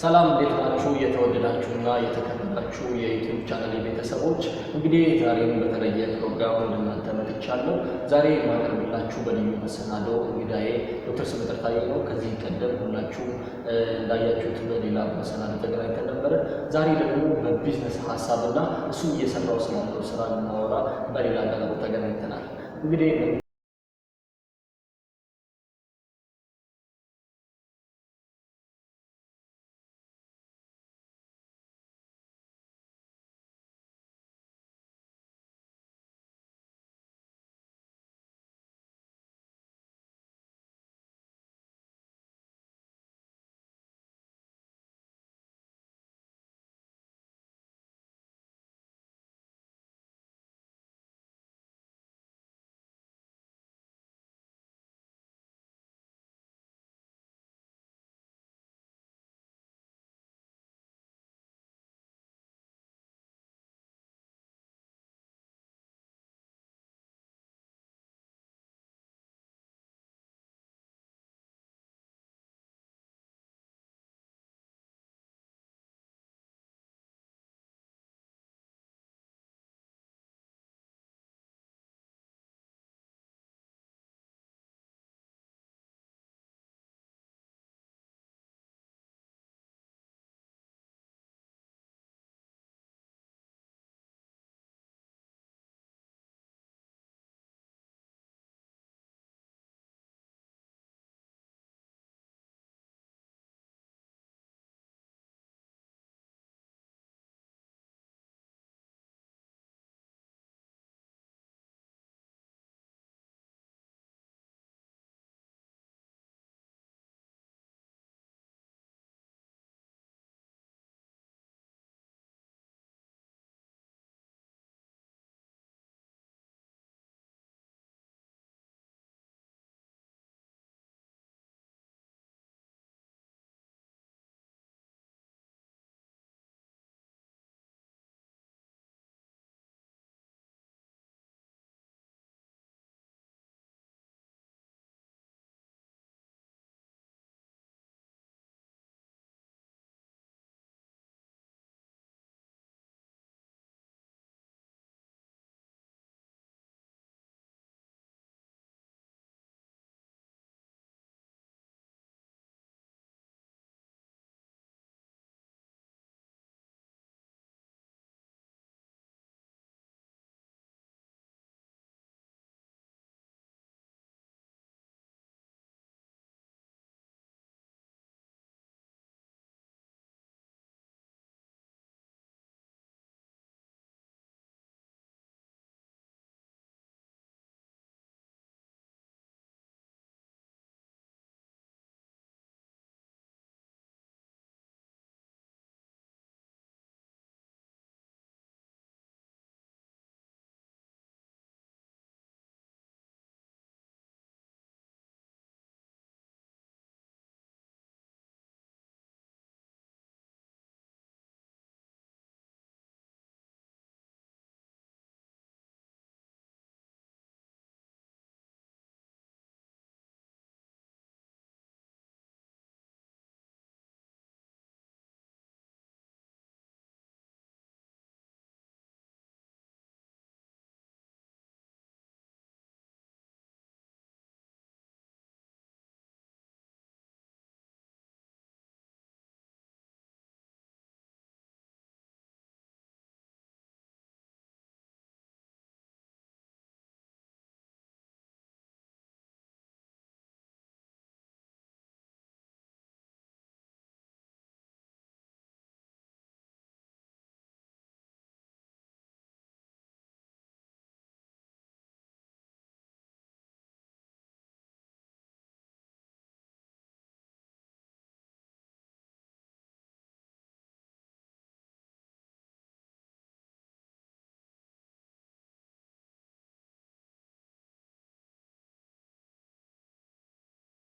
ሰላም እንዴት ናችሁ? የተወደዳችሁና የተከበራችሁ የዩቲዩብ ቻናል ቤተሰቦች፣ እንግዲህ ዛሬም በተለየ ፕሮግራም ወደ እናንተ መጥቻለሁ። ዛሬ የማቀርብላችሁ በልዩ መሰናዶ እንግዳዬ ዶክተር ስመጥር ታዬ ነው። ከዚህ ቀደም ሁላችሁ እንዳያችሁት በሌላ መሰናዶ ተገናኝተን ነበረ። ዛሬ ደግሞ በቢዝነስ ሀሳብና እሱ እየሰራው ስላለው ስራ ልናወራ በሌላ ቀጠሮ ተገናኝተናል። እንግዲህ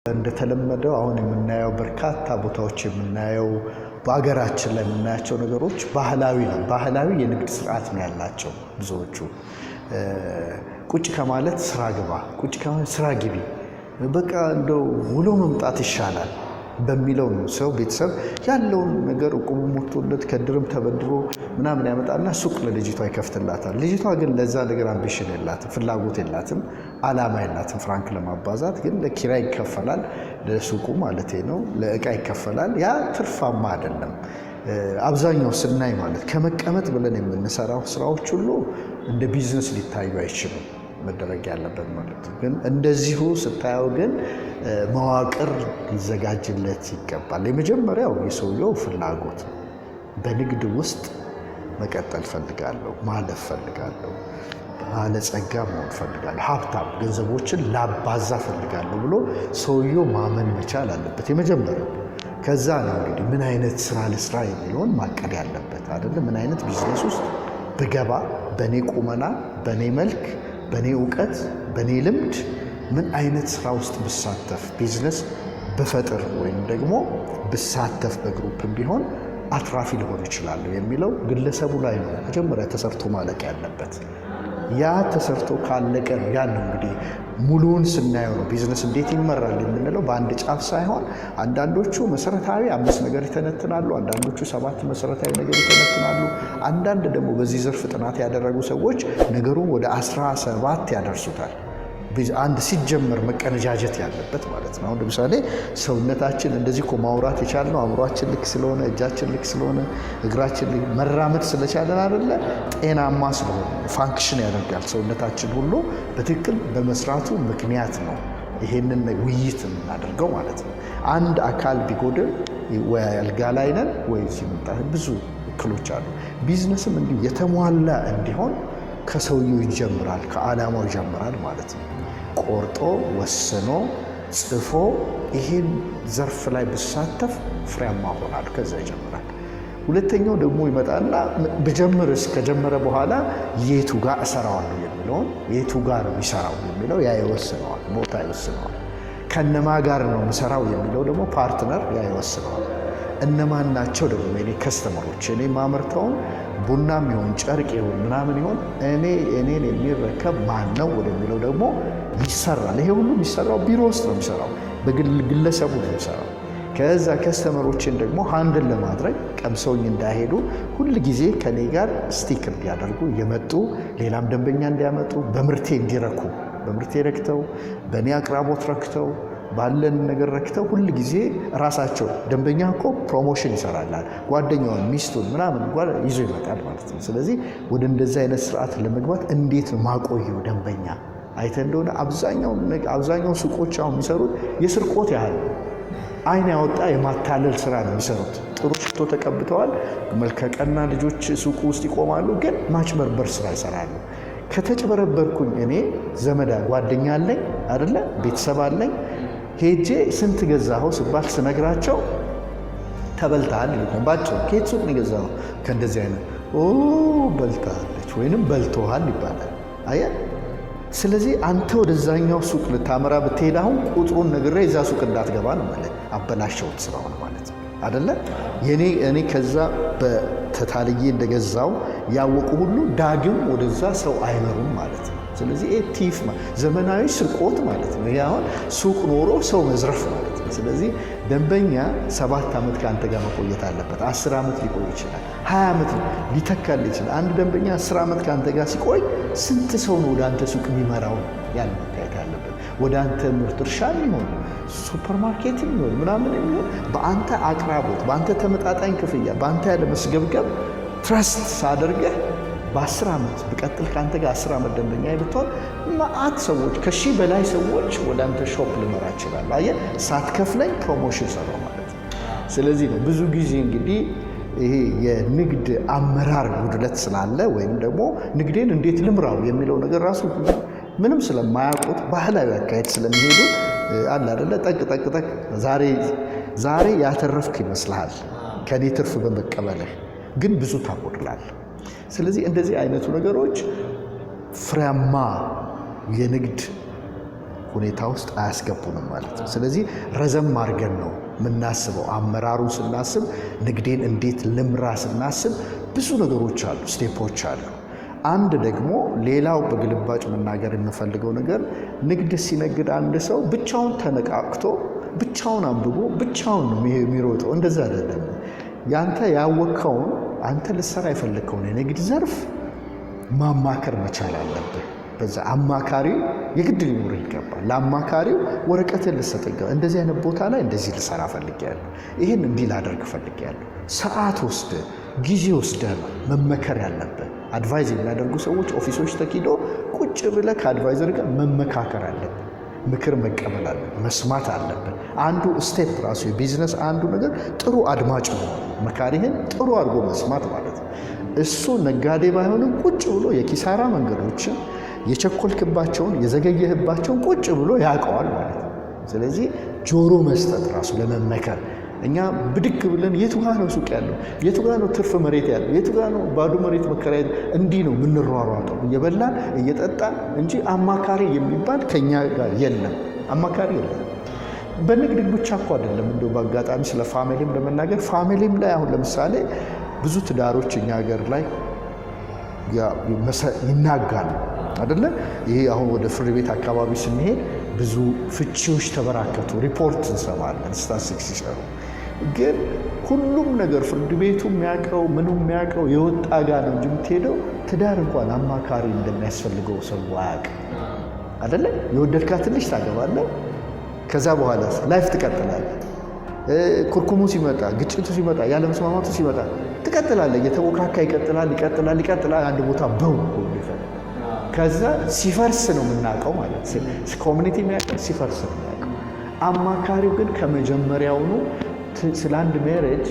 እንደተለመደው አሁን የምናየው በርካታ ቦታዎች የምናየው በአገራችን ላይ የምናያቸው ነገሮች ባህላዊ ነው። ባህላዊ የንግድ ስርዓት ነው ያላቸው ብዙዎቹ። ቁጭ ከማለት ስራ ግባ፣ ቁጭ ከማለት ስራ ግቢ፣ በቃ እንደው ውሎ መምጣት ይሻላል በሚለው ነው። ሰው ቤተሰብ ያለውን ነገር እቁቡ ሞቶለት ከድርም ተበድሮ ምናምን ያመጣና ሱቅ ለልጅቷ ይከፍትላታል። ልጅቷ ግን ለዛ ነገር አምቢሽን የላትም፣ ፍላጎት የላትም፣ አላማ የላትም። ፍራንክ ለማባዛት ግን ለኪራይ ይከፈላል፣ ለሱቁ ማለት ነው፣ ለእቃ ይከፈላል። ያ ትርፋማ አይደለም። አብዛኛው ስናይ ማለት ከመቀመጥ ብለን የምንሰራው ስራዎች ሁሉ እንደ ቢዝነስ ሊታዩ አይችሉም መደረግ ያለበት ማለት ነው። ግን እንደዚሁ ስታየው ግን መዋቅር ሊዘጋጅለት ይገባል። የመጀመሪያው የሰውየው ፍላጎት በንግድ ውስጥ መቀጠል ፈልጋለሁ፣ ማለፍ ፈልጋለሁ፣ ባለጸጋ መሆን ፈልጋለሁ፣ ሀብታም ገንዘቦችን ላባዛ ፈልጋለሁ ብሎ ሰውየው ማመን መቻል አለበት የመጀመሪያው። ከዛ ነው እንግዲህ ምን አይነት ስራ ልስራ የሚለውን ማቀድ ያለበት አይደለም። ምን አይነት ቢዝነስ ውስጥ ብገባ በእኔ ቁመና፣ በእኔ መልክ፣ በእኔ እውቀት፣ በእኔ ልምድ ምን አይነት ስራ ውስጥ ብሳተፍ ቢዝነስ ብፈጥር ወይም ደግሞ ብሳተፍ በግሩፕም ቢሆን አትራፊ ሊሆን ይችላል የሚለው ግለሰቡ ላይ ነው መጀመሪያ ተሰርቶ ማለቅ ያለበት። ያ ተሰርቶ ካለቀ ያን እንግዲህ ሙሉውን ስናየው ነው ቢዝነስ እንዴት ይመራል የምንለው በአንድ ጫፍ ሳይሆን አንዳንዶቹ መሰረታዊ 5 ነገር ይተነትናሉ፣ አንዳንዶቹ 7 መሰረታዊ ነገር ይተነትናሉ። አንዳንድ ደግሞ በዚህ ዘርፍ ጥናት ያደረጉ ሰዎች ነገሩን ወደ 17 ያደርሱታል። አንድ ሲጀመር መቀነጃጀት ያለበት ማለት ነው። አሁን ለምሳሌ ሰውነታችን እንደዚህ እኮ ማውራት የቻልነው አእምሯችን ልክ ስለሆነ፣ እጃችን ልክ ስለሆነ፣ እግራችን ልክ መራመድ ስለቻለን አይደለ? ጤናማ ስለሆነ ፋንክሽን ያደርጋል ሰውነታችን ሁሉ በትክክል በመስራቱ ምክንያት ነው ይሄንን ውይይት የምናደርገው ማለት ነው። አንድ አካል ቢጎድል ወይ አልጋ ላይ ነን ወይ ሲመጣ ብዙ እክሎች አሉ። ቢዝነስም እንዲሁ የተሟላ እንዲሆን ከሰውየው ይጀምራል፣ ከዓላማው ይጀምራል ማለት ነው። ቆርጦ ወስኖ ጽፎ ይሄን ዘርፍ ላይ ብሳተፍ ፍሬያማ ሆናል፣ ከዛ ይጀምራል። ሁለተኛው ደግሞ ይመጣና በጀምርስ ከጀመረ በኋላ የቱ ጋር እሰራዋለሁ የሚለውን የቱ ጋር ነው የሚሰራው የሚለው ያ ይወስነዋል፣ ቦታ ይወስነዋል። ከነማ ጋር ነው የምሰራው የሚለው ደግሞ ፓርትነር ያ ይወስነዋል። እነማን ናቸው ደግሞ የኔ ከስተመሮች፣ እኔ ማመርተውን ቡናም ይሁን ጨርቅ ይሁን ምናምን ይሁን እኔን የሚረከብ ማን ነው ወደሚለው ደግሞ ይሰራል። ይሄ ሁሉ የሚሰራው ቢሮ ውስጥ ነው የሚሰራው፣ በግለሰቡ ነው የሚሰራው። ከዛ ከስተመሮችን ደግሞ ሃንድል ለማድረግ ቀምሰውኝ እንዳይሄዱ ሁል ጊዜ ከኔ ጋር ስቲክ እንዲያደርጉ እየመጡ ሌላም ደንበኛ እንዲያመጡ በምርቴ እንዲረኩ፣ በምርቴ ረክተው በእኔ አቅራቦት ረክተው ባለን ነገር ረክተው ሁል ጊዜ ራሳቸው ደንበኛ እኮ ፕሮሞሽን ይሰራላል፣ ጓደኛውን ሚስቱን ምናምን ይዞ ይመጣል ማለት ነው። ስለዚህ ወደ እንደዚህ አይነት ስርዓት ለመግባት እንዴት ነው ማቆየው ደንበኛ? አይተ እንደሆነ አብዛኛው ሱቆች አሁን የሚሰሩት የስርቆት ያህል አይን ያወጣ የማታለል ስራ ነው የሚሰሩት። ጥሩ ሽቶ ተቀብተዋል፣ መልከቀና ልጆች ሱቁ ውስጥ ይቆማሉ፣ ግን ማጭበርበር ስራ ይሰራሉ። ከተጭበረበርኩኝ እኔ ዘመዳ ጓደኛ አለኝ አይደለ፣ ቤተሰብ አለኝ፣ ሄጄ ስንት ገዛኸው ስባል ስነግራቸው ተበልተሃል ይሉኛል። ባጭሩ ከየት ሱቅ ነው የገዛኸው? ከእንደዚህ አይነት በልታለች ወይንም በልቶሃል ይባላል። አየህ። ስለዚህ አንተ ወደዛኛው ሱቅ ልታመራ ብትሄድ አሁን ቁጥሩን ነግሬ እዛ ሱቅ እንዳትገባ ነው ማለት አበላሸውት ስራውን ማለት ነው አይደለ? እኔ ከዛ በተታልዬ እንደገዛው ያወቁ ሁሉ ዳግም ወደዛ ሰው አይመሩም ማለት ነው። ስለዚህ ቲፍ ዘመናዊ ስርቆት ማለት ነው። ይሄ አሁን ሱቅ ኖሮ ሰው መዝረፍ ማለት ነው። ስለዚህ ደንበኛ 7 ዓመት ከአንተ ጋር መቆየት አለበት። 10 ዓመት ሊቆይ ይችላል፣ 20 ዓመት ሊተካል ይችላል። አንድ ደንበኛ 10 ዓመት ከአንተ ጋር ሲቆይ ስንት ሰው ነው ወደ አንተ ሱቅ የሚመራው? ያን መታየት ያለበት። ወደ አንተ ምርት እርሻ የሚሆን ሱፐርማርኬት የሚሆን ምናምን የሚሆን በአንተ አቅራቦት፣ በአንተ ተመጣጣኝ ክፍያ፣ በአንተ ያለ መስገብገብ ትረስት ሳደርገህ በ10 ዓመት ብቀጥል ከአንተ ጋር 10 ዓመት ደንበኛ ብትሆን መዓት ሰዎች ከ1000 በላይ ሰዎች ወደ አንተ ሾፕ ልመራ ይችላል። አየህ፣ ሳትከፍለኝ ፕሮሞሽን ሰራው ማለት ነው። ስለዚህ ነው ብዙ ጊዜ እንግዲህ ይሄ የንግድ አመራር ጉድለት ስላለ ወይም ደግሞ ንግዴን እንዴት ልምራው የሚለው ነገር ራሱ ምንም ስለማያውቁት ባህላዊ አካሄድ ስለሚሄዱ አለ አይደለ፣ ጠቅ ጠቅ ጠቅ ዛሬ ያተረፍክ ይመስልሃል ከኔ ትርፍ በመቀበልህ ግን ብዙ ታጎድላለህ። ስለዚህ እንደዚህ አይነቱ ነገሮች ፍሬያማ የንግድ ሁኔታ ውስጥ አያስገቡንም ማለት ነው። ስለዚህ ረዘም አድርገን ነው የምናስበው። አመራሩን ስናስብ፣ ንግዴን እንዴት ልምራ ስናስብ ብዙ ነገሮች አሉ፣ ስቴፖች አሉ። አንድ ደግሞ ሌላው በግልባጭ መናገር የምፈልገው ነገር ንግድ ሲነግድ አንድ ሰው ብቻውን ተነቃቅቶ ብቻውን አንብቦ ብቻውን ነው የሚሮጠው። እንደዛ አይደለም። ያንተ ያወቅከውን አንተ ልትሰራ የፈለግከውን የንግድ ዘርፍ ማማከር መቻል አለብህ። በዛ አማካሪው የግድ ሊኖር ይገባል። ለአማካሪው ወረቀትን ልሰጥ ይገባል። እንደዚህ አይነት ቦታ ላይ እንደዚህ ልሰራ ፈልጌያለሁ፣ ይህን እንዲህ ላደርግ ፈልጌያለሁ። ሰዓት ወስደህ ጊዜ ወስደህ ነው መመከር ያለብህ። አድቫይዝ የሚያደርጉ ሰዎች ኦፊሶች ተኪዶ ቁጭ ብለህ ከአድቫይዘር ጋር መመካከር አለብህ። ምክር መቀበል አለብህ፣ መስማት አለብህ። አንዱ ስቴፕ ራሱ የቢዝነስ አንዱ ነገር ጥሩ አድማጭ ነው። መካሪህን ጥሩ አድርጎ መስማት ማለት ነው። እሱ ነጋዴ ባይሆንም ቁጭ ብሎ የኪሳራ መንገዶችን የቸኮልክባቸውን የዘገየህባቸውን ቁጭ ብሎ ያውቀዋል ማለት ነው። ስለዚህ ጆሮ መስጠት ራሱ ለመመከር እኛ ብድግ ብለን የቱ ጋ ነው ሱቅ ያለው፣ የቱ ጋ ነው ትርፍ መሬት ያለው፣ የቱ ጋ ነው ባዶ መሬት መከራየት፣ እንዲህ ነው የምንሯሯጠው እየበላን እየጠጣን እንጂ አማካሪ የሚባል ከኛ ጋር የለም። አማካሪ የለም። በንግድ ብቻ እኮ አይደለም። እንደው በአጋጣሚ ስለ ፋሚሊም ለመናገር ፋሚሊም ላይ አሁን ለምሳሌ ብዙ ትዳሮች እኛ ሀገር ላይ ይናጋሉ አይደለ? ይሄ አሁን ወደ ፍርድ ቤት አካባቢ ስንሄድ ብዙ ፍቺዎች ተበራከቱ፣ ሪፖርት እንሰማለን ስታትስቲክስ ሲሰሩ። ግን ሁሉም ነገር ፍርድ ቤቱ የሚያውቀው ምኑ የሚያውቀው የወጣ ጋር ነው እንጂ የምትሄደው ትዳር እንኳን አማካሪ እንደሚያስፈልገው ሰው አያውቅም አይደለ? የወደድካትን ልጅ ታገባለህ፣ ከዛ በኋላ ላይፍ ትቀጥላለህ። ኩርኩሙ ሲመጣ፣ ግጭቱ ሲመጣ፣ ያለመስማማቱ ሲመጣ ትቀጥላለህ። እየተወካካ ይቀጥላል። አንድ ቦታ በው ከዛ ሲፈርስ ነው የምናውቀው ማለት ኮሚኒቲ የሚያውቀው ሲፈርስ ነው የሚያውቀው። አማካሪው ግን ከመጀመሪያውኑ ስለ አንድ ሜሬጅ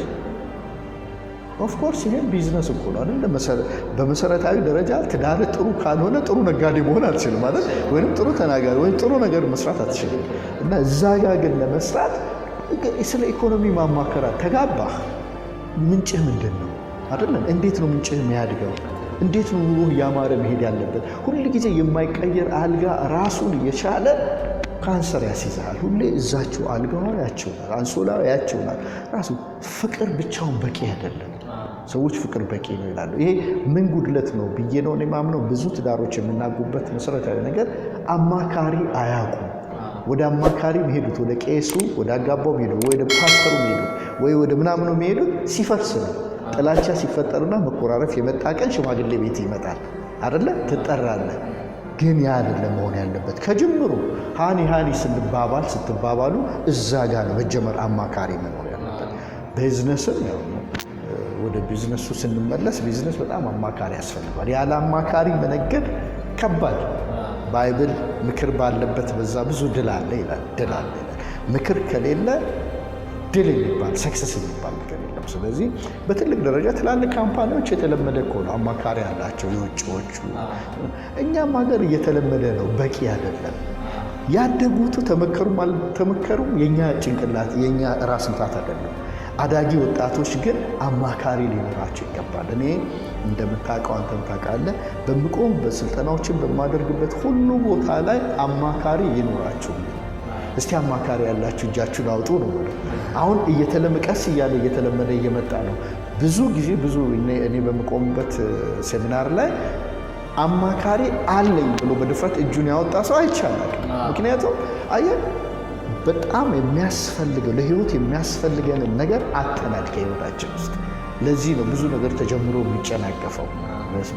ኦፍኮርስ ይሄን ቢዝነስ እኮ ነው አይደል? በመሰረታዊ ደረጃ ትዳር ጥሩ ካልሆነ ጥሩ ነጋዴ መሆን አትችልም ማለት ወይም ጥሩ ተናጋሪ ወይም ጥሩ ነገር መስራት አትችልም። እና እዛ ጋር ግን ለመስራት ስለ ኢኮኖሚ ማማከራት ተጋባህ። ምንጭህ ምንድን ነው አይደለም? እንዴት ነው ምንጭህ የሚያድገው? እንዴት ነው ኑሮህ እያማረ መሄድ ያለበት? ሁል ጊዜ የማይቀየር አልጋ ራሱን የቻለ ካንሰር ያስይዛል። ሁሌ እዛችሁ አልጋዋ ያችሁናል፣ አንሶላው ያችሁናል። ራሱ ፍቅር ብቻውን በቂ አይደለም። ሰዎች ፍቅር በቂ ነው ይላሉ። ይሄ ምን ጉድለት ነው ብዬ ነው የማምነው። ብዙ ትዳሮች የምናጉበት መሰረታዊ ነገር አማካሪ አያውቁም። ወደ አማካሪ የሚሄዱት ወደ ቄሱ ወደ አጋባው የሚሄዱት ወይ ወደ ፓስተሩ የሚሄዱት ወይ ወደ ምናምኑ የሚሄዱት ሲፈርስ ነው። ጥላቻ ሲፈጠርና መኮራረፍ የመጣ ቀን ሽማግሌ ቤት ይመጣል አይደለ? ትጠራለህ። ግን ያ አይደለም መሆን ያለበት። ከጅምሩ ሃኒ ስትባባሉ እዛ ጋር ነው መጀመር አማካሪ መኖር ያለበት። ቢዝነስም ያው ወደ ቢዝነሱ ስንመለስ ቢዝነስ በጣም አማካሪ ያስፈልጋል። ያለ አማካሪ መነገድ ከባድ። ባይብል ምክር ባለበት በዛ ብዙ ድል አለ ይላል። ምክር ከሌለ ድል የሚባል ሰክሰስ የሚባል ነገር የለም። ስለዚህ በትልቅ ደረጃ ትላልቅ ካምፓኒዎች የተለመደ እኮ ነው አማካሪ ያላቸው የውጭዎቹ። እኛም ሀገር እየተለመደ ነው፣ በቂ አይደለም። ያደጉቱ ተመከሩም የኛ ጭንቅላት የኛ ራስ ምታት አይደለም። አዳጊ ወጣቶች ግን አማካሪ ሊኖራቸው ይገባል። እኔ እንደምታውቀው አንተም ታውቃለህ፣ በምቆምበት ስልጠናዎችን በማደርግበት ሁሉ ቦታ ላይ አማካሪ ይኖራቸው። እስቲ አማካሪ ያላችሁ እጃችሁን አውጡ ነው። አሁን ቀስ እያለ እየተለመደ እየመጣ ነው። ብዙ ጊዜ እኔ በምቆምበት ሴሚናር ላይ አማካሪ አለኝ ብሎ በድፍረት እጁን ያወጣ ሰው አይቻላል። ምክንያቱም አየህ በጣም የሚያስፈልገው ለህይወት የሚያስፈልገንን ነገር አጥተናል ከህይወታችን ውስጥ። ለዚህ ነው ብዙ ነገር ተጀምሮ የሚጨናገፈው።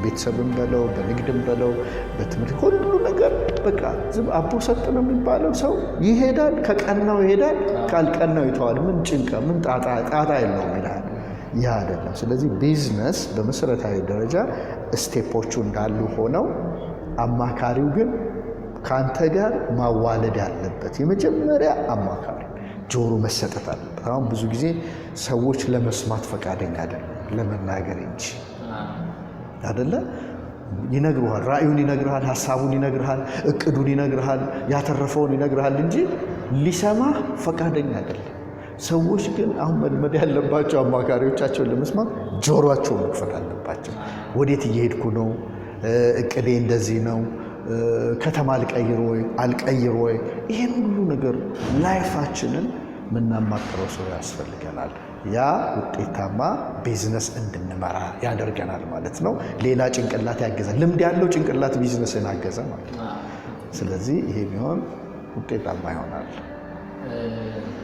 ቤተሰብም በለው በንግድም በለው በትምህርት ሁሉ ነገር በቃ ዝም አቦ ሰጥ ነው የሚባለው። ሰው ይሄዳል፣ ከቀናው ይሄዳል፣ ካልቀናው ይተዋል። ምን ጭንቀ ምን ጣጣ የለውም ይላል። ያ አይደለም። ስለዚህ ቢዝነስ በመሰረታዊ ደረጃ ስቴፖቹ እንዳሉ ሆነው አማካሪው ግን ከአንተ ጋር ማዋለድ ያለበት የመጀመሪያ አማካሪ ጆሮ መሰጠት አለበት። አሁን ብዙ ጊዜ ሰዎች ለመስማት ፈቃደኛ አይደለም፣ ለመናገር እንጂ አይደለ? ይነግሩሃል፣ ራእዩን ይነግርሃል፣ ሀሳቡን ይነግርሃል፣ እቅዱን ይነግርሃል፣ ያተረፈውን ይነግርሃል እንጂ ሊሰማ ፈቃደኛ አይደለም። ሰዎች ግን አሁን መልመድ ያለባቸው አማካሪዎቻቸውን ለመስማት ጆሮአቸውን መክፈት አለባቸው። ወዴት እየሄድኩ ነው? እቅዴ እንደዚህ ነው። ከተማ ልቀይር ወይ አልቀይር ወይ? ይሄን ሁሉ ነገር ላይፋችንን የምናማክረው ሰው ያስፈልገናል። ያ ውጤታማ ቢዝነስ እንድንመራ ያደርገናል ማለት ነው። ሌላ ጭንቅላት ያገዛል። ልምድ ያለው ጭንቅላት ቢዝነስን አገዘ ማለት ነው። ስለዚህ ይሄ ቢሆን ውጤታማ ይሆናል።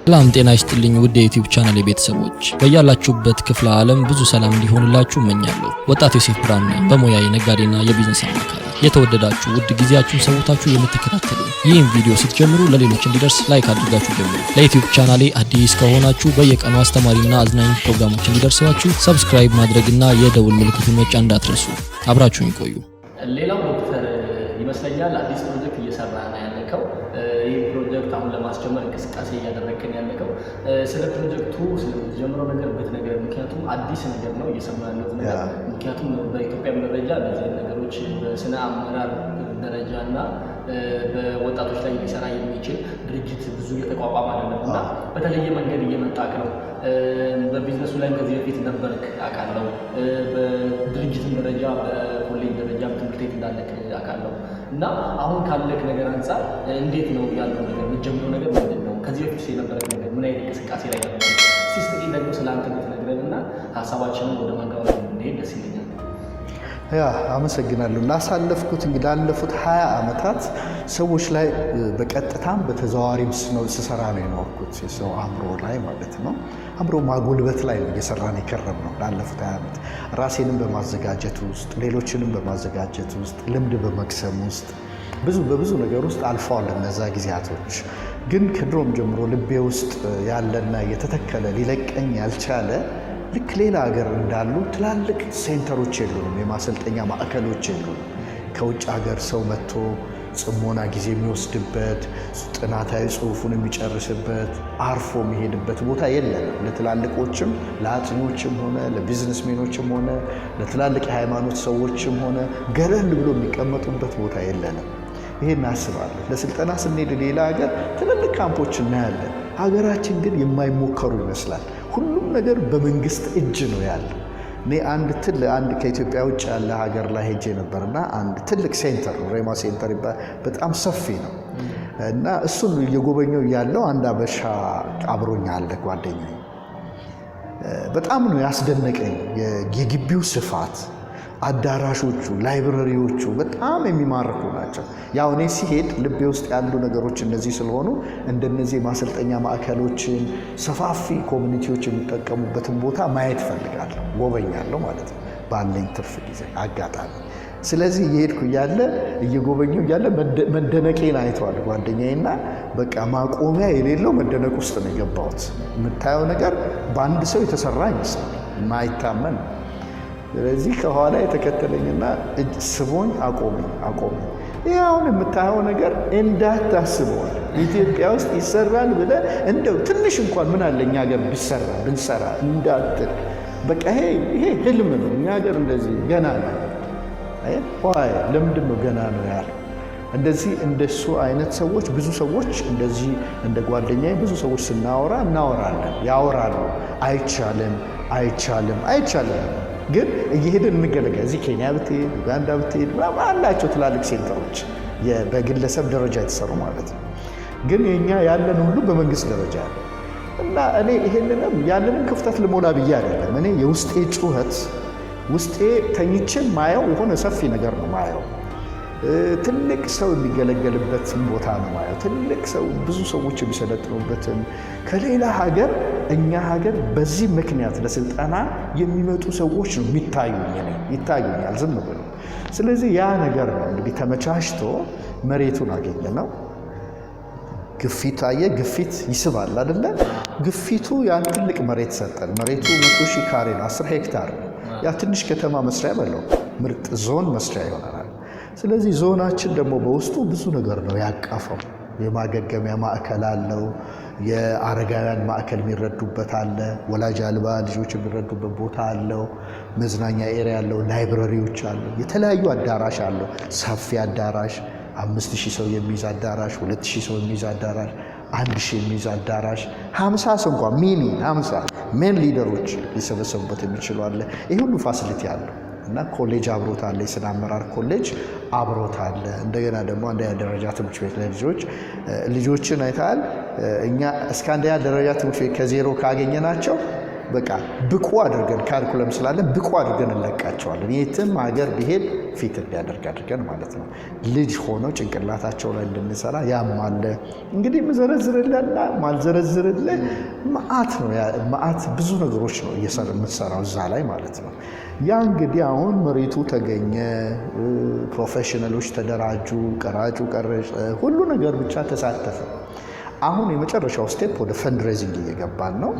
ሰላም ጤና ይስጥልኝ ውድ የዩቲዩብ ቻናል ቤተሰቦች በያላችሁበት ክፍለ ዓለም ብዙ ሰላም እንዲሆንላችሁ እመኛለሁ። ወጣት ዮሴፍ ብርሃኑ ነኝ በሙያዬ ነጋዴና የቢዝነስ አማካሪ። የተወደዳችሁ ውድ ጊዜያችሁን ሰውታችሁ የምትከታተሉ ይህን ቪዲዮ ስትጀምሩ ለሌሎች እንዲደርስ ላይክ አድርጋችሁ ጀምሩ። ለዩቲዩብ ቻናሌ አዲስ ከሆናችሁ በየቀኑ አስተማሪና አዝናኝ ፕሮግራሞች እንዲደርሳችሁ ሰብስክራይብ ማድረግና የደውል ምልክቱን መጫን እንዳትረሱ። አብራችሁን ይቆዩ። ሌላው ዶክተር ይመስለኛል አዲስ ፕሮጀክት እየሰራ ነው ያለከው። ይህ ፕሮጀክት አሁን ለማስጀመር እንቅስቃሴ እያደረግን ያለከው ስለ ፕሮጀክቱ ስለጀመረው ነገር ብትነግረን፣ ምክንያቱም አዲስ ነገር ነው እየሰማ ያለሁት ነገር። ምክንያቱም በኢትዮጵያ ደረጃ እንደዚህ ነገሮች በስነ አመራር ደረጃና በወጣቶች ላይ ሊሰራ የሚችል ድርጅት ብዙ እየተቋቋመ አይደለም እና በተለየ መንገድ እየመጣክ ነው። በቢዝነሱ ላይ ከዚህ በፊት ነበርክ አውቃለሁ። በድርጅትም ደረጃ በኮሌጅ ደረጃ ትምህርት ቤት እንዳለክ አውቃለሁ እና አሁን ካለክ ነገር አንጻር እንዴት ነው ያለው ነገር? የምትጀምረው ነገር ምንድን ነው? ከዚህ በፊት የነበረክ ነገር ምን አይነት እንቅስቃሴ ላይ ነበር? እስቲ ደግሞ ስለ አንተ ብትነግረን እና ሀሳባችንን ወደ ማጋባት እንሄድ ደስ ይለኛል። አመሰግናለሁ። ላሳለፍኩት እንግዲህ ላለፉት 20 ዓመታት ሰዎች ላይ በቀጥታም በተዘዋዋሪም ስሰራ ነው የኖርኩት። የሰው አእምሮ ላይ ማለት ነው። አእምሮ ማጎልበት ላይ ነው እየሰራን የከረም ነው ላለፉት 20 ዓመት። ራሴንም በማዘጋጀት ውስጥ፣ ሌሎችንም በማዘጋጀት ውስጥ፣ ልምድ በመቅሰም ውስጥ በብዙ ነገር ውስጥ አልፈዋል እነዛ ጊዜያቶች። ግን ከድሮም ጀምሮ ልቤ ውስጥ ያለና የተተከለ ሊለቀኝ ያልቻለ ልክ ሌላ ሀገር እንዳሉ ትላልቅ ሴንተሮች የሉንም፣ የማሰልጠኛ ማዕከሎች የሉንም። ከውጭ ሀገር ሰው መጥቶ ጽሞና ጊዜ የሚወስድበት፣ ጥናታዊ ጽሑፉን የሚጨርስበት፣ አርፎ የሚሄድበት ቦታ የለንም። ለትላልቆችም ለአጥኚዎችም ሆነ ለቢዝነስሜኖችም ሆነ ለትላልቅ የሃይማኖት ሰዎችም ሆነ ገለል ብሎ የሚቀመጡበት ቦታ የለንም። ይሄን አስባለሁ። ለስልጠና ስንሄድ ሌላ ሀገር ትልልቅ ካምፖች እናያለን። ሀገራችን ግን የማይሞከሩ ይመስላል። ሁሉም ነገር በመንግስት እጅ ነው ያለ። እኔ አንድ ከኢትዮጵያ ውጭ ያለ ሀገር ላይ ሄጄ ነበርና አንድ ትልቅ ሴንተር ሬማ ሴንተር ይባላል። በጣም ሰፊ ነው እና እሱን እየጎበኘው ያለው አንድ አበሻ አብሮኛ አለ ጓደኛዬ። በጣም ነው ያስደነቀኝ የግቢው ስፋት፣ አዳራሾቹ፣ ላይብረሪዎቹ በጣም የሚማርኩ ናቸው። ያው እኔ ሲሄድ ልቤ ውስጥ ያሉ ነገሮች እነዚህ ስለሆኑ እንደነዚህ የማሰልጠኛ ማዕከሎችን፣ ሰፋፊ ኮሚኒቲዎች የሚጠቀሙበትን ቦታ ማየት ፈልጋለሁ፣ ጎበኛለሁ ማለት ነው ባለኝ ትርፍ ጊዜ አጋጣሚ። ስለዚህ እየሄድኩ እየጎበኘሁ እያለ መደነቄን አይተዋል ጓደኛዬና በቃ ማቆሚያ የሌለው መደነቅ ውስጥ ነው የገባሁት። የምታየው ነገር በአንድ ሰው የተሰራ ይመስላል፣ የማይታመን። ስለዚህ ከኋላ የተከተለኝና ስቦኝ አቆመኝ። ይህ አሁን የምታየው ነገር እንዳታስበዋል ኢትዮጵያ ውስጥ ይሰራል ብለህ እንደው ትንሽ እንኳን ምን አለ እኛ ሀገር ብንሰራ እንዳትል። በቃ ይሄ ህልም ነው። እኛ ሀገር እንደዚህ ገና ነው። ለምንድን ነው ገና ነው ያለው? እንደዚህ እንደሱ አይነት ሰዎች ብዙ ሰዎች እንደዚህ እንደ ጓደኛዬ ብዙ ሰዎች እናወራለን፣ ያወራሉ። አይቻልም ግን እየሄድን እንገለገል። እዚህ ኬንያ ብትሄድ፣ ኡጋንዳ ብትሄድ አላቸው ትላልቅ ሴንተሮች በግለሰብ ደረጃ የተሰሩ ማለት ነው። ግን የኛ ያለን ሁሉ በመንግስት ደረጃ ያለ እና እኔ ያንንም ክፍተት ልሞላ ብዬ አይደለም። እኔ የውስጤ ጩኸት ውስጤ ተኝቼ ማየው የሆነ ሰፊ ነገር ነው ማየው። ትልቅ ሰው የሚገለገልበትን ቦታ ነው ማየው። ትልቅ ሰው ብዙ ሰዎች የሚሰለጥኑበትን ከሌላ ሀገር እኛ ሀገር በዚህ ምክንያት ለስልጠና የሚመጡ ሰዎች ነው ይታዩኛል ዝም ብሎ። ስለዚህ ያ ነገር ነው እንግዲህ ተመቻችቶ መሬቱን አገኘ ነው። ግፊት ይስባል አይደለ? ግፊቱ ያን ትልቅ መሬት ሰጠን። መሬቱ 100,000 ካሬ ነው፣ 10 ሄክታር ነው። ያ ትንሽ ከተማ መስሪያ በለው ምርጥ ዞን መስሪያ ይሆናል። ስለዚህ ዞናችን ደግሞ በውስጡ ብዙ ነገር ነው ያቀፈው። የማገገሚያ ማዕከል አለው፣ የአረጋውያን ማዕከል የሚረዱበት አለ፣ ወላጅ አልባ ልጆች የሚረዱበት ቦታ አለው፣ መዝናኛ ኤሪያ አለው፣ ላይብረሪዎች አሉ፣ የተለያዩ አዳራሽ አለው። ሰፊ አዳራሽ 5,000 ሰው የሚይዝ አዳራሽ፣ 2,000 ሰው የሚይዝ አዳራሽ፣ 1,000 የሚይዝ አዳራሽ፣ 50 ሰው እንኳን ሚኒ 50 ሜን ሊደሮች ሊሰበሰቡበት የሚችሉ አለ። ይህ ሁሉ ፋሲሊቲ አለው እና ኮሌጅ አብሮት አለ፣ የስነ አመራር ኮሌጅ አብሮት አለ። እንደገና ደግሞ አንደኛ ደረጃ ትምህርት ቤት ልጆችን አይተሃል። እኛ እስከ አንደኛ ደረጃ ትምህርት ቤት ከዜሮ ካገኘናቸው በቃ ብቁ አድርገን ካሪኩለም ስላለን ብቁ አድርገን እንለቃቸዋለን። የትም ሀገር ቢሄድ ፊት እንዲያደርግ አድርገን ማለት ነው። ልጅ ሆነው ጭንቅላታቸው ላይ እንድንሰራ ያማለ እንግዲህ ምዘረዝርልና ማልዘረዝርልህ መዓት ነው። መዓት ብዙ ነገሮች ነው የምትሰራው እዛ ላይ ማለት ነው። ያ እንግዲህ አሁን መሬቱ ተገኘ፣ ፕሮፌሽናሎች ተደራጁ፣ ቀራጩ ቀረጸ፣ ሁሉ ነገር ብቻ ተሳተፈ። አሁን የመጨረሻው ስቴፕ ወደ ፈንድሬዚንግ እየገባን ነው።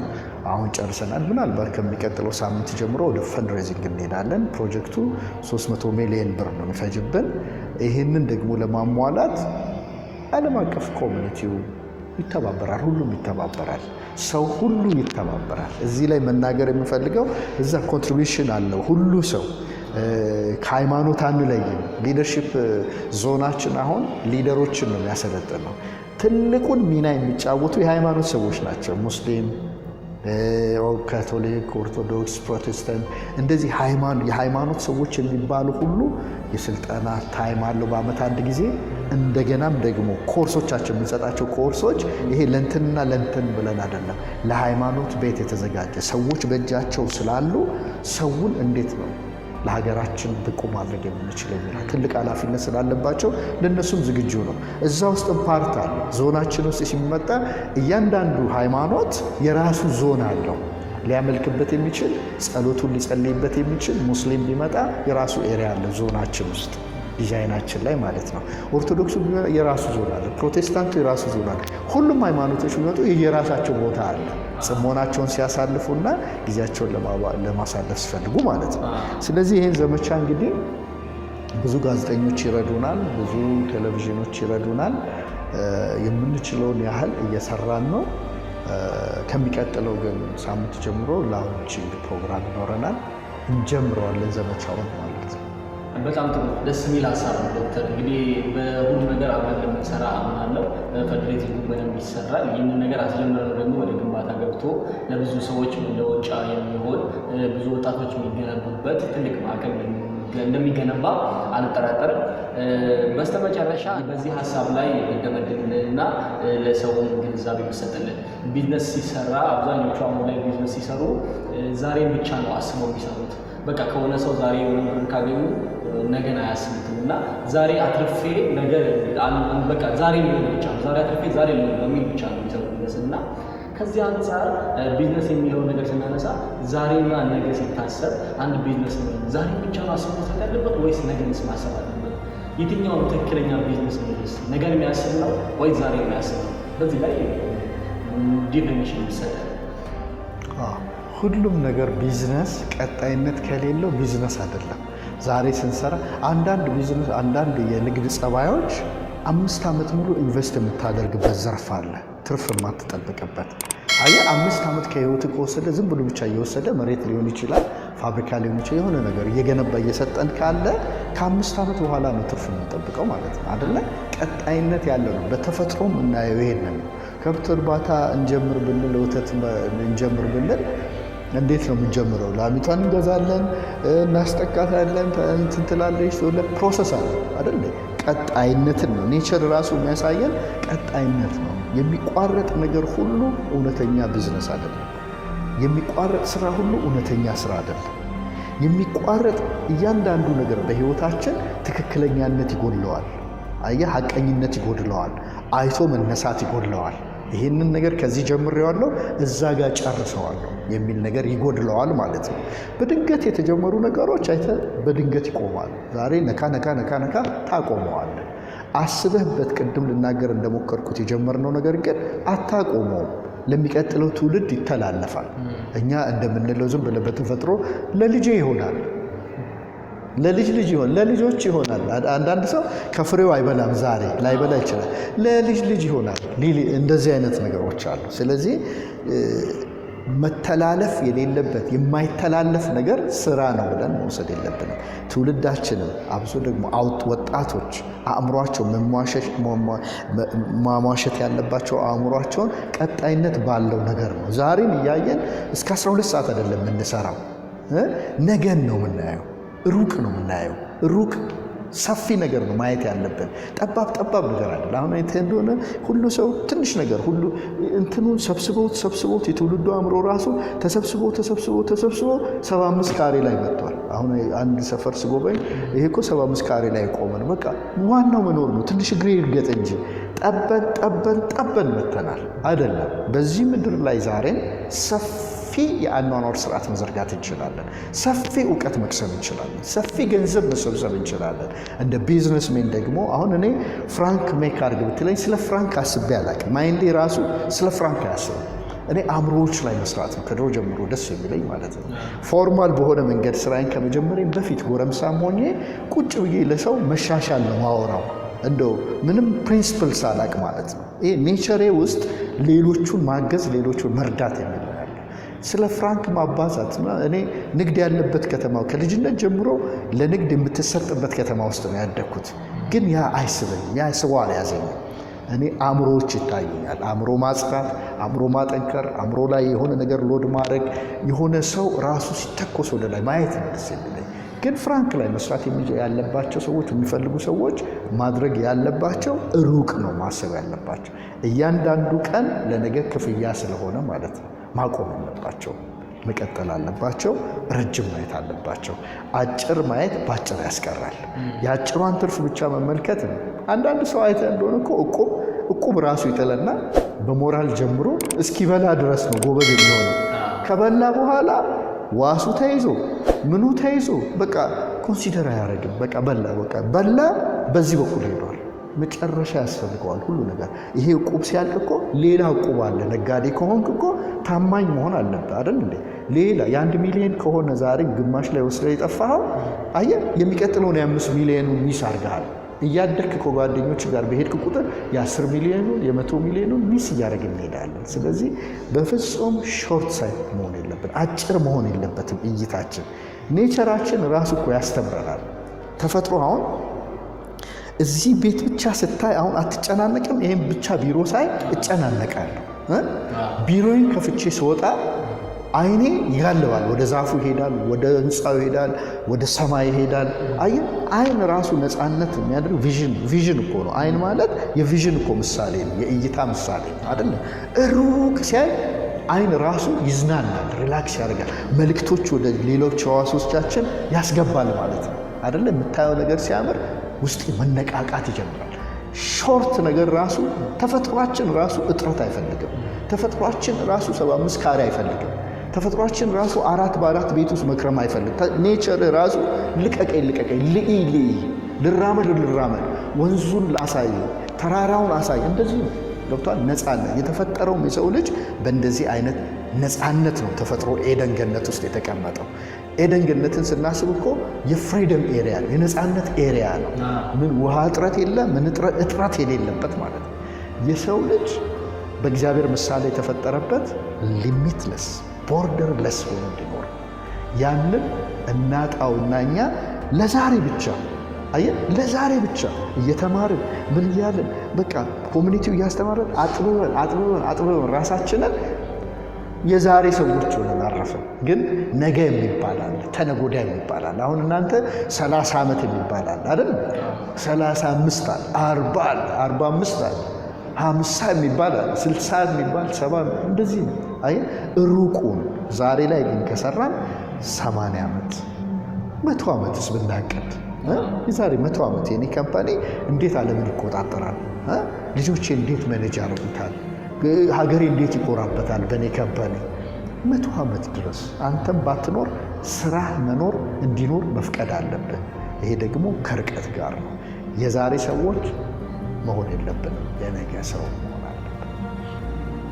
አሁን ጨርሰናል። ምናልባት ከሚቀጥለው ሳምንት ጀምሮ ወደ ፈንድሬዚንግ እንሄዳለን። ፕሮጀክቱ 300 ሚሊዮን ብር ነው የሚፈጅብን። ይህንን ደግሞ ለማሟላት ዓለም አቀፍ ኮሚኒቲው ይተባበራል፣ ሁሉም ይተባበራል፣ ሰው ሁሉ ይተባበራል። እዚህ ላይ መናገር የሚፈልገው እዛ ኮንትሪቢዩሽን አለው ሁሉ ሰው ከሃይማኖት አንለይም። ሊደርሺፕ ዞናችን አሁን ሊደሮችን ነው የሚያሰለጥነው። ትልቁን ሚና የሚጫወቱ የሃይማኖት ሰዎች ናቸው። ሙስሊም፣ ካቶሊክ፣ ኦርቶዶክስ፣ ፕሮቴስታንት እንደዚህ የሃይማኖት ሰዎች የሚባሉ ሁሉ የስልጠና ታይም አለው በአመት አንድ ጊዜ። እንደገናም ደግሞ ኮርሶቻችን የምንሰጣቸው ኮርሶች ይሄ ለእንትንና ለእንትን ብለን አይደለም፣ ለሃይማኖት ቤት የተዘጋጀ ሰዎች በእጃቸው ስላሉ ሰውን እንዴት ነው ለሀገራችን ብቁ ማድረግ የምንችለው የሚለው ትልቅ ኃላፊነት ስላለባቸው ለእነሱም ዝግጁ ነው። እዛ ውስጥ ፓርት አለ። ዞናችን ውስጥ ሲመጣ እያንዳንዱ ሃይማኖት የራሱ ዞን አለው። ሊያመልክበት የሚችል ጸሎቱን ሊጸልይበት የሚችል ሙስሊም ቢመጣ የራሱ ኤሪያ አለ ዞናችን ውስጥ ዲዛይናችን ላይ ማለት ነው። ኦርቶዶክሱ የራሱ ዞን አለ፣ ፕሮቴስታንቱ የራሱ ዞን አለ። ሁሉም ሃይማኖቶች ቢመጡ የራሳቸው ቦታ አለ። ጽሞናቸውን ሲያሳልፉና ጊዜያቸውን ለማሳለፍ ሲፈልጉ ማለት ነው። ስለዚህ ይህን ዘመቻ እንግዲህ ብዙ ጋዜጠኞች ይረዱናል፣ ብዙ ቴሌቪዥኖች ይረዱናል። የምንችለውን ያህል እየሰራን ነው። ከሚቀጥለው ግን ሳምንት ጀምሮ ላውንቺንግ ፕሮግራም ይኖረናል። እንጀምረዋለን ዘመቻውን ማለት ነው። በጣም ጥሩ ደስ የሚል ሀሳብ ነው ዶክተር። እንግዲህ በሁሉ ነገር አብረን እንደምንሰራ አምናለሁ። ፈንድሬዚንግ በደንብ ይሰራል። ይህንን ነገር አስጀምረን ደግሞ ወደ ግንባታ ገብቶ ለብዙ ሰዎች መለወጫ የሚሆን ብዙ ወጣቶች የሚገነቡበት ትልቅ ማዕከል እንደሚገነባ አልጠራጠርም። በስተመጨረሻ በዚህ ሀሳብ ላይ እንደመድንና ለሰውም ግንዛቤ መሰጠልን። ቢዝነስ ሲሰራ አብዛኞቹ አሁን ላይ ቢዝነስ ሲሰሩ ዛሬን ብቻ ነው አስበው የሚሰሩት። በቃ ከሆነ ሰው ዛሬ የሆነ ብር ካገኙ ነገን አያስቡትም እና ዛሬ አትርፌ ነገር በቃ ዛሬ ሊሆን ብቻ ነው ዛሬ አትርፌ ዛሬ ሊሆን በሚል ብቻ ነው የሚሰሩት እና ከዚህ አንጻር ቢዝነስ የሚለውን ነገር ስናነሳ ዛሬና ነገ ሲታሰብ አንድ ቢዝነስ ነው ዛሬ ብቻ ነው አስቦ መስራት ያለበት ወይስ ነገንስ ማሰብ አለበት? የትኛው ነው ትክክለኛ ቢዝነስ ነው? ነገን የሚያስብ ነው ወይስ ዛሬ የሚያስብ ነው? በዚህ ላይ ዲፊኒሽን ይሰጣል። ሁሉም ነገር ቢዝነስ ቀጣይነት ከሌለው ቢዝነስ አይደለም። ዛሬ ስንሰራ አንዳንድ የንግድ ጸባዮች 5 ዓመት ሙሉ ኢንቨስት የምታደርግበት ዘርፍ አለ፣ ትርፍ የማትጠብቅበት። አየህ 5 ዓመት ከህይወት ከወሰደ ዝም ብሎ ብቻ እየወሰደ መሬት ሊሆን ይችላል፣ ፋብሪካ ሊሆን ይችላል፣ የሆነ ነገር እየገነባ እየሰጠን ካለ ከ5 ዓመት በኋላ ነው ትርፍ የምንጠብቀው ማለት ነው አይደለ? ቀጣይነት ያለው ነው። በተፈጥሮም እናየው ይሄንን ነው። ከብት እርባታ እንጀምር ብንል፣ ወተት እንጀምር ብንል እንዴት ነው የምንጀምረው? ላሚቷን እንገዛለን፣ እናስጠቃታለን፣ እንትን ትላለች፣ ፕሮሰስ አለ አይደል? ቀጣይነትን ነው ኔቸር ራሱ የሚያሳየን ቀጣይነት ነው። የሚቋረጥ ነገር ሁሉ እውነተኛ ቢዝነስ አይደለም። የሚቋረጥ ስራ ሁሉ እውነተኛ ስራ አይደለም። የሚቋረጥ እያንዳንዱ ነገር በህይወታችን ትክክለኛነት ይጎድለዋል። አየህ፣ ሐቀኝነት ይጎድለዋል። አይቶ መነሳት ይጎድለዋል። ይህንን ነገር ከዚህ ጀምሬዋለሁ እዛ ጋር ጨርሰዋለሁ የሚል ነገር ይጎድለዋል ማለት ነው። በድንገት የተጀመሩ ነገሮች አይተህ በድንገት ይቆማሉ። ዛሬ ነካ ታቆመዋለህ። አስበህበት ቅድም ልናገር እንደሞከርኩት የጀመርነው ነገር ግን አታቆመውም። ለሚቀጥለው ትውልድ ይተላለፋል። እኛ እንደምንለው ዝም ብለህ በተፈጥሮ ለልጄ ይሆናል፣ ለልጅ ይሆናል፣ ለልጆች ይሆናል። አንዳንድ ሰው ከፍሬው አይበላም፣ ዛሬ ላይበላ ይችላል፣ ለልጅ ይሆናል። እንደዚህ አይነት ነገሮች አሉ። ስለዚህ መተላለፍ የሌለበት የማይተላለፍ ነገር ስራ ነው ብለን መውሰድ የለብንም። ትውልዳችንም አብሶ ደግሞ ወጣቶች አእምሯቸው ማሟሸት ያለባቸው አእምሯቸውን ቀጣይነት ባለው ነገር ነው። ዛሬን እያየን እስከ 12 ሰዓት አይደለም የምንሰራው፣ ነገን ነው የምናየው። ሩቅ ነው የምናየው። ሩቅ ሰፊ ነገር ነው ማየት ያለብን። ጠባብ ነገር አይደል። አሁን አይተህ እንደሆነ ሁሉ ሰው ትንሽ ነገር ሁሉ እንትኑን ሰብስቦት የትውልዱ አእምሮ ራሱ ተሰብስቦ 75 ካሬ ላይ መጥቷል አሁን አንድ ሰፈር ስጎበኝ ይሄ እኮ 75 ካሬ ላይ ቆመ ነው። በቃ ዋናው መኖር ነው። ትንሽ እግሬ ይርገጥ እንጂ ጠበን መተናል አይደለም። በዚህ ምድር ላይ ዛሬ ሰፊ የአኗኗር ስርዓት መዘርጋት እንችላለን። ሰፊ እውቀት መቅሰም እንችላለን። ሰፊ ገንዘብ መሰብሰብ እንችላለን። እንደ ቢዝነስሜን ደግሞ አሁን እኔ ፍራንክ ሜክ አድርግ ብትለኝ ስለ ፍራንክ አስቤ አላውቅም። ማይንዴ ራሱ ስለ ፍራንክ አያስብም። እኔ አእምሮዎች ላይ መስራት ነው ከድሮ ጀምሮ ደስ የሚለኝ ማለት ነው። ፎርማል በሆነ መንገድ ስራዬን ከመጀመሪያ በፊት ጎረምሳም ሆኜ ቁጭ ብዬ ለሰው መሻሻል ነው ማወራው፣ እንደው ምንም ፕሪንሲፕል ሳላቅ ማለት ነው። ይሄ ኔቸሬ ውስጥ ሌሎቹን ማገዝ፣ ሌሎቹን መርዳት የሚል ያለ ስለ ፍራንክ ማባዛት። እኔ ንግድ ያለበት ከተማ ከልጅነት ጀምሮ ለንግድ የምትሰጥበት ከተማ ውስጥ ነው ያደግኩት። ግን ያ አይስበኝም፣ ያ ስዋ አልያዘኝም። እኔ አእምሮዎች ይታዩኛል። አእምሮ ማጽዳት፣ አእምሮ ማጠንከር፣ አእምሮ ላይ የሆነ ነገር ሎድ ማድረግ፣ የሆነ ሰው ራሱ ሲተኮስ ወደ ላይ ማየት ነው ደስ የሚለኝ። ግን ፍራንክ ላይ መስራት ያለባቸው ሰዎች፣ የሚፈልጉ ሰዎች ማድረግ ያለባቸው ሩቅ ነው ማሰብ ያለባቸው። እያንዳንዱ ቀን ለነገ ክፍያ ስለሆነ ማለት ነው ማቆም አለባቸው፣ መቀጠል አለባቸው። ረጅም ማየት አለባቸው። አጭር ማየት ባጭር ያስቀራል። የአጭሯን ትርፍ ብቻ መመልከት ነው። አንዳንድ ሰው አይተ እንደሆነ እኮ እቁብ ራሱ ይጥልና በሞራል ጀምሮ እስኪበላ ድረስ ነው ጎበዝ የሚሆነው። ከበላ በኋላ ዋሱ ተይዞ ምኑ ተይዞ በቃ ኮንሲደር አያደርግም። በቃ በላ በዚህ በኩል ሄዷል። መጨረሻ ያስፈልገዋል ሁሉ ነገር። ይሄ እቁብ ሲያልቅ እኮ ሌላ እቁብ አለ። ነጋዴ ከሆንክ እኮ ታማኝ መሆን አለብህ አይደል እንዴ? ሌላ የ1 ሚሊዮን ከሆነ ዛሬ ግማሽ ላይ ወስደህ የጠፋኸው አየህ፣ የሚቀጥለውን የ5 ሚሊዮኑን ሚስ አድርገሃል። እያደግክ ከጓደኞች ጋር በሄድክ ቁጥር የ10 ሚሊዮኑን የ100 ሚሊዮኑን ሚስ እያደረግን እንሄዳለን። ስለዚህ በፍጹም ሾርት ሳይት መሆን የለብን፣ አጭር መሆን የለበትም እይታችን። ኔቸራችን ራሱ እኮ ያስተምረናል። ተፈጥሮ አሁን እዚህ ቤት ብቻ ስታይ አሁን አትጨናነቅም? ይሄን ብቻ ቢሮ ሳይ እጨናነቃለሁ። ቢሮዬን ከፍቼ ስወጣ አይኔ ይጋልባል። ወደ ዛፉ ይሄዳል፣ ወደ ህንፃው ይሄዳል፣ ወደ ሰማይ ይሄዳል። አየህ፣ አይን ራሱ ነፃነት የሚያደርግ ቪዥን እኮ ነው። አይን ማለት የቪዥን እኮ ምሳሌ ነው፣ የእይታ ምሳሌ ነው አይደል? ሩቅ ሲያይ አይን ራሱ ይዝናናል፣ ሪላክስ ያደርጋል። መልእክቶች ወደ ሌሎች ህዋሶቻችን ያስገባል ማለት ነው አይደል? የምታየው ነገር ሲያምር ውስጥ መነቃቃት ይጀምራል። ሾርት ነገር ራሱ ተፈጥሯችን ራሱ እጥረት አይፈልግም። ተፈጥሯችን ራሱ 75 ካሬ አይፈልግም። ተፈጥሯችን ራሱ 4 በ4 ቤት ውስጥ መክረም አይፈልግም። ኔቸር ራሱ ልቀቀኝ፣ ልይ፣ ልራመድ፣ ወንዙን ላሳይ፣ ተራራውን አሳይ። እንደዚህ ነው። ገብቷል? ነፃነት የተፈጠረውም የሰው ልጅ በእንደዚህ አይነት ነፃነት ነው። ተፈጥሮ ኤደን ገነት ውስጥ የተቀመጠው። ኤደን ገነትን ስናስብ እኮ የፍሪደም ኤሪያ ነው፣ የነፃነት ኤሪያ ነው። ምን ውሃ እጥረት የለ፣ ምን እጥረት የሌለበት ማለት ነው። የሰው ልጅ በእግዚአብሔር ምሳሌ የተፈጠረበት ሊሚትለስ ቦርደርለስ ሆኖ እንዲኖር ያንን እናጣውና እኛ ለዛሬ ብቻ አየህ፣ ለዛሬ ብቻ እየተማርን ምን እያለን በቃ ኮሚኒቲው እያስተማረን አጥብበን ራሳችንን የዛሬ ሰዎች ሆነን አረፍን። ግን ነገ የሚባላል፣ ተነጎዳ የሚባላል። አሁን እናንተ 30 ዓመት የሚባላል አይደል? 35 አለ፣ 40 አለ፣ 45 አለ፣ 50 የሚባል አለ፣ 60 የሚባል 70 እንደዚህ ነው። አየህ፣ ሩቁን ዛሬ ላይ ግን ከሰራን 80 ዓመት 100 ዓመትስ ብናቀድ የዛሬ 100 ዓመት የኔ ካምፓኒ እንዴት ዓለምን ይቆጣጠራል? ልጆቼ እንዴት መነጅ ያደርጉታል? ሀገሬ እንዴት ይኮራበታል በእኔ ካምፓኒ? 100 ዓመት ድረስ አንተም ባትኖር ስራ መኖር እንዲኖር መፍቀድ አለብን። ይሄ ደግሞ ከርቀት ጋር ነው። የዛሬ ሰዎች መሆን የለብንም፣ የነገ ሰው መሆን አለብን።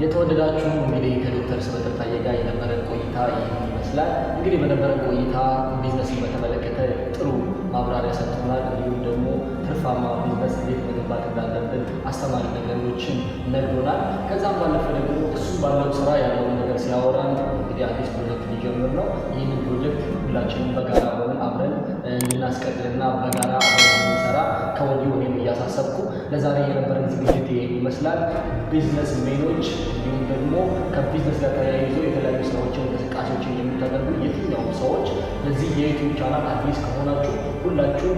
የተወደዳችሁ እንግዲህ ከዶክተር ስመጥር ታዬ ጋር የነበረን ቆይታ ይህን ይመስላል። እንግዲህ በነበረን ቆይታ ቢዝነስን በተመለከተ ጥሩ ማብራሪያ ሰጥቶናል። እንዲሁም ደግሞ ትርፋማ ቢዝነስ እንዴት መገንባት እንዳለብን አስተማሪ ነገሮችን ነግሮናል። ከዛም ባለፈ ደግሞ እሱ ባለው ስራ ያለውን ነገር ሲያወራን እንግዲህ አዲስ ፕሮጀክት ሊጀምር ነው። ይህንን ፕሮጀክት ሁላችንም በጋራ ሆነን አብረን እንድናስቀጥልና በጋራ አብረን እንድንሰራ ከወዲሁ እኔም እያሳሰብኩ ለዛሬ የነበረን ዝግጅት ይሄን ይመስላል። ቢዝነስ ሜኖች እንዲሁም ደግሞ ከቢዝነስ ጋር ተያይዞ የተለያዩ ስራዎችን እንቅስቃሴዎችን የምታደርጉ የትኛውም ሰዎች ለዚህ የዩቲዩብ ቻናል አዲስ ከሆናችሁ ሁላችሁ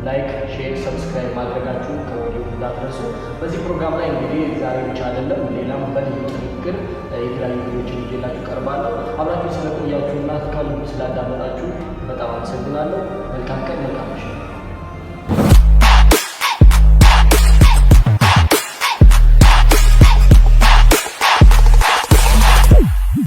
ላይክ፣ ሼር፣ ሰብስክራይብ ማድረጋችሁ ከወዲሁ እንዳትረሱ። በዚህ ፕሮግራም ላይ እንግዲህ ዛሬ ብቻ አይደለም ሌላም በልዩ ንግግር የተለያዩ ቪዲዮችን ይዤላችሁ ቀርባለሁ። አብራችሁ ስለቆያችሁና ከልብ ስላዳመጣችሁ በጣም አመሰግናለሁ። መልካም ቀን፣ መልካም ምሽት።